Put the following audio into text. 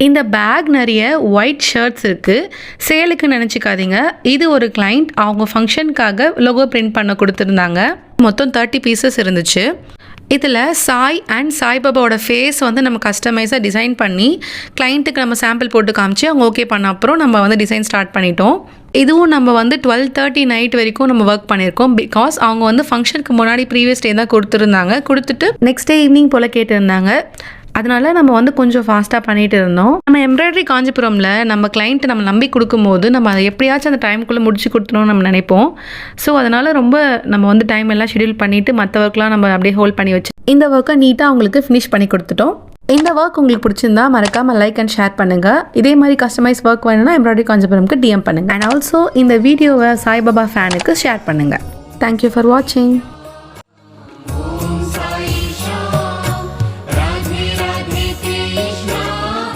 இந்த பேக் நிறைய white shirts இருக்குது. சேலுக்கு நினச்சிக்காதீங்க. இது ஒரு கிளைண்ட் அவங்க ஃபங்க்ஷனுக்காக லோகோ பிரிண்ட் பண்ண கொடுத்துருந்தாங்க. மொத்தம் 30 பீசஸ் இருந்துச்சு. இதில் சாய் அண்ட் சாய்பாபாவோட ஃபேஸ் வந்து நம்ம கஸ்டமைஸாக டிசைன் பண்ணி கிளைண்ட்டுக்கு நம்ம சாம்பிள் போட்டு காமிச்சு அவங்க ஓகே பண்ண அப்புறம் நம்ம வந்து டிசைன் ஸ்டார்ட் பண்ணிட்டோம். இதுவும் நம்ம வந்து 12:30 நைட் வரைக்கும் நம்ம ஒர்க் பண்ணியிருக்கோம். பிகாஸ் அவங்க வந்து ஃபங்க்ஷனுக்கு முன்னாடி ப்ரீவியஸ் டே தான் கொடுத்துட்டு நெக்ஸ்ட் டே ஈவினிங் போல் கேட்டிருந்தாங்க. அதனால நம்ம வந்து கொஞ்சம் ஃபாஸ்ட்டாக பண்ணிகிட்டு இருந்தோம். நம்ம எம்ப்ராய்டரி காஞ்சிபுரமில் நம்ம கிளைண்ட்டு நம்ம நம்பி கொடுக்கும்போது நம்ம அதை எப்படியாச்சும் அந்த டைமுக்குள்ளே முடிச்சு கொடுத்துணும்னு நம்ம நினைப்போம். ஸோ அதனால் ரொம்ப நம்ம வந்து டைம் எல்லாம் ஷெடியூல் பண்ணிவிட்டு மற்ற ஒர்க்லாம் நம்ம அப்படியே ஹோல்ட் பண்ணி வச்சு இந்த ஒர்க்கை நீட்டாக அவங்களுக்கு ஃபினிஷ் பண்ணி கொடுத்துட்டோம். இந்த ஒர்க் உங்களுக்கு பிடிச்சிருந்தா மறக்காமல் லைக் அண்ட் ஷேர் பண்ணுங்கள். இதே மாதிரி கஸ்டமைஸ் ஒர்க் வேணும்னா எம்ப்ராய்டரி காஞ்சிபுரம்க்கு DM பண்ணுங்கள். அண்ட் ஆல்சோ இந்த வீடியோவை சாய்பாபா ஃபேனுக்கு ஷேர் பண்ணுங்கள். தேங்க்யூ ஃபார் வாட்சிங்.